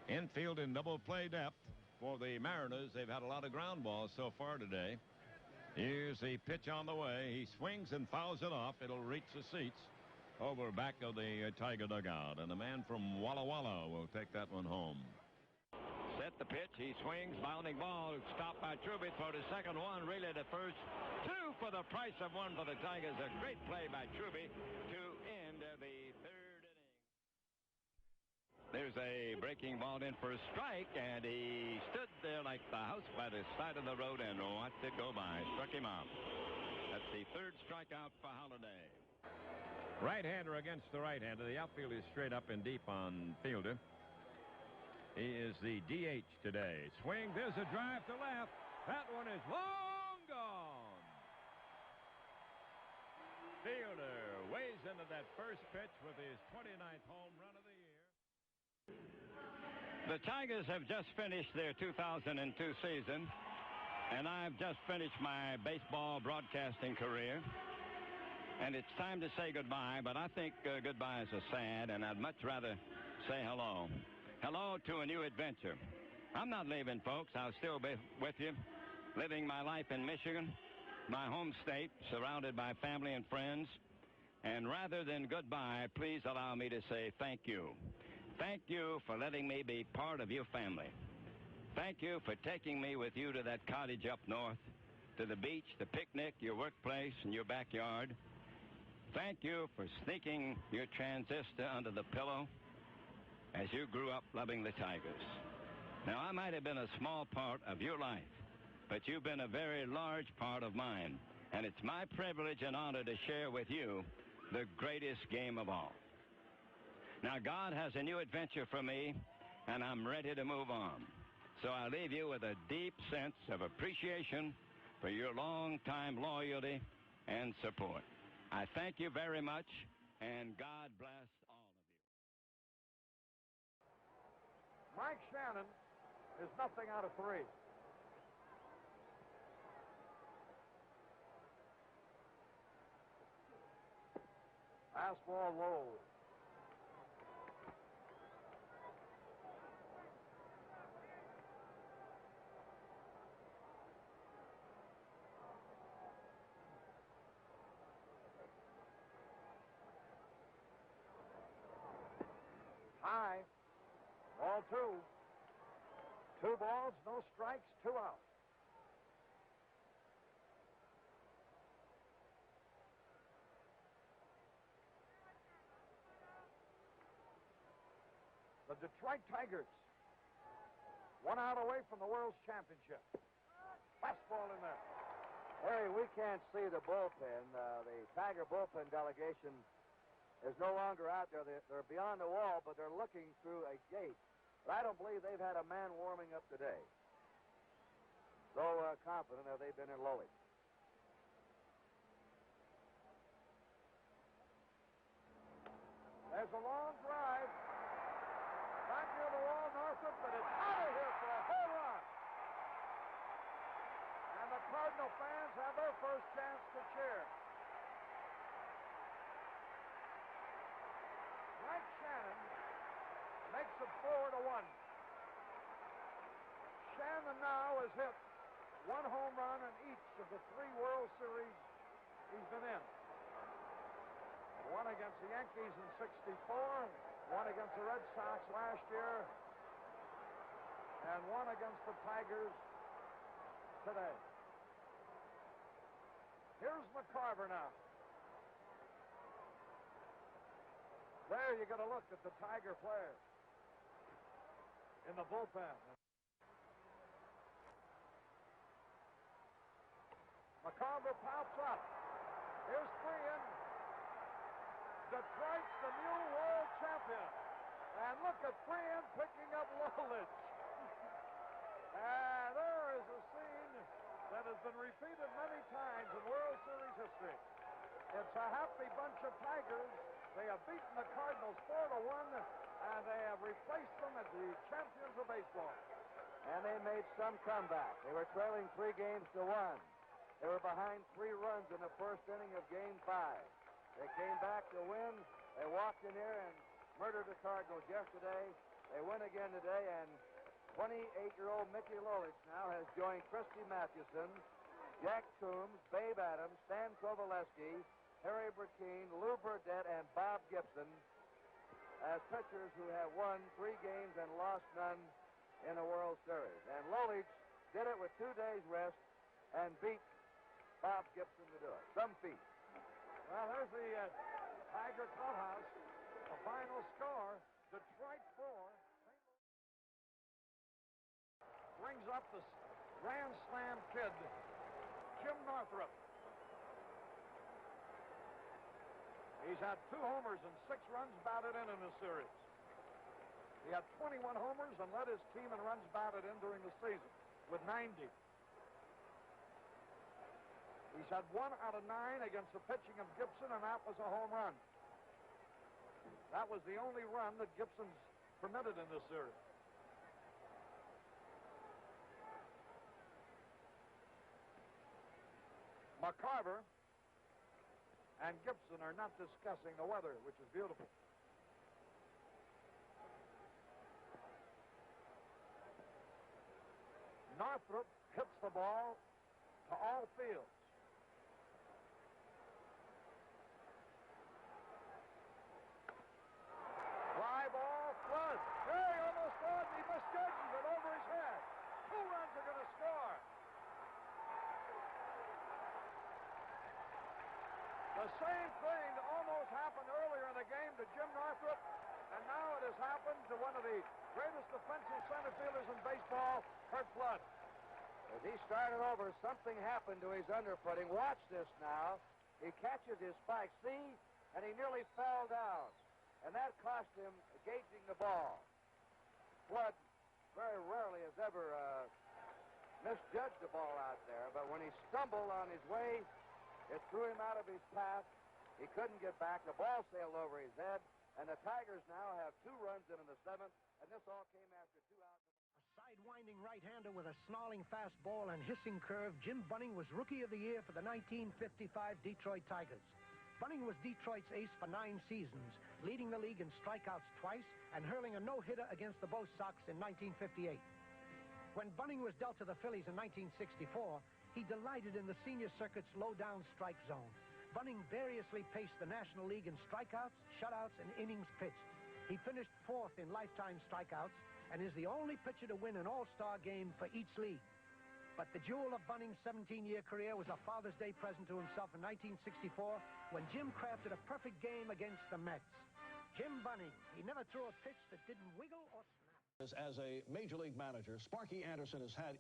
Infield in double play depth for the Mariners. They've had a lot of ground balls so far today. Here's the pitch on the way. He swings and fouls it off. It'll reach the seats over back of the Tiger dugout. And the man from Walla Walla will take that one home. Set the pitch. He swings. Bounding ball. Stopped by Truby. Throw to second. One. Relay to first. Two for the price of one for the Tigers. A great play by Truby to end the third inning. There's a breaking ball in for a strike, and he stood there like the house by the side of the road and watched it go by. Struck him out. That's the third strikeout for Holliday. Right-hander against the right-hander. The outfield is straight up and deep on Fielder. He is the DH today. Swing. There's a drive to left. That one is long gone. Fielder weighs into that first pitch with his 29th home run of the year. The Tigers have just finished their 2002 season, and I've just finished my baseball broadcasting career. And it's time to say goodbye, but I think goodbyes are sad, and I'd much rather say hello. Hello to a new adventure. I'm not leaving, folks. I'll still be with you, living my life in Michigan, my home state, surrounded by family and friends. And rather than goodbye, please allow me to say thank you. Thank you for letting me be part of your family. Thank you for taking me with you to that cottage up north, to the beach, the picnic, your workplace, and your backyard. Thank you for sneaking your transistor under the pillow as you grew up loving the Tigers. Now, I might have been a small part of your life, but you've been a very large part of mine, and it's my privilege and honor to share with you the greatest game of all. Now, God has a new adventure for me, and I'm ready to move on. So I leave you with a deep sense of appreciation for your long-time loyalty and support. I thank you very much, and God bless all of you. Mike Shannon is nothing out of three. Fastball low. High. Ball two. 2 balls, no strikes, 2 outs. The Detroit Tigers, 1 out away from the World's Championship. Fastball in there. Harry, we can't see the bullpen. The Tiger bullpen delegation is no longer out there. They're beyond the wall, but they're looking through a gate. But I don't believe they've had a man warming up today. So confident that they've been in Lowell. There's a long drive. Back near the wall, Northup, but it's out of here for a home run. And the Cardinal fans have their first chance to cheer. Mike Shannon makes it 4-1. Shannon now has hit 1 home run in each of the 3 World Series he's been in. 1 against the Yankees in '64, 1 against the Red Sox last year, and 1 against the Tigers today. Here's McCarver now. There you get a look at the Tiger players in the bullpen. McCarver pops up. Here's Freehan. Detroit's the new world champion. And look at Freehan picking up Lolich. And there is a scene that has been repeated many times in World Series history. It's a happy bunch of Tigers. They have beaten the Cardinals 4-1, and they have replaced them as the champions of baseball. And they made some comeback. They were trailing 3-1. They were behind 3 runs in the first inning of Game 5. They came back to win. They walked in here and murdered the Cardinals yesterday. They win again today, and 28-year-old Mickey Lolich now has joined Christy Mathewson, Jack Toombs, Babe Adams, Stan Kovaleski, Harry Burkeen, Lou Burdett, and Bob Gibson as pitchers who have won 3 games and lost none in the World Series. And Lolich did it with 2 days rest and beat Bob Gibson to do it. Some feat. Well, there's the Tiger Clubhouse. The final score, Detroit 4. Brings up the Grand Slam kid, Jim Northrup. He's had 2 homers and 6 runs batted in the series. He had 21 homers and led his team in runs batted in during the season with 90. He's had 1 out of 9 against the pitching of Gibson, and that was a home run. That was the only run that Gibson's permitted in this series. McCarver and Gibson are not discussing the weather, which is beautiful. Northrup hits the ball to all fields. Fly ball, Flood. Hey, he almost scored, and he misjudges it over his head. 2 runs are going to score. The same thing that almost happened earlier in the game to Jim Northrup, and now it has happened to one of the greatest defensive center fielders in baseball, Curt Flood. As he started over, something happened to his underfooting. Watch this now. He catches his spike, see, and he nearly fell down. And that cost him gauging the ball. Flood very rarely has ever misjudged the ball out there, but when he stumbled on his way, it threw him out of his path. He couldn't get back. The ball sailed over his head, and the Tigers now have 2 runs in the 7th, and this all came after 2 outs. A sidewinding right-hander with a snarling fastball and hissing curve, Jim Bunning was Rookie of the Year for the 1955 Detroit Tigers. Bunning was Detroit's ace for 9 seasons, leading the league in strikeouts twice and hurling a no-hitter against the Bo Sox in 1958. When Bunning was dealt to the Phillies in 1964, he delighted in the senior circuit's low-down strike zone. Bunning variously paced the National League in strikeouts, shutouts, and innings pitched. He finished 4th in lifetime strikeouts and is the only pitcher to win an all-star game for each league. But the jewel of Bunning's 17-year career was a Father's Day present to himself in 1964 when Jim crafted a perfect game against the Mets. Jim Bunning, he never threw a pitch that didn't wiggle or snap. As a Major League manager, Sparky Anderson has had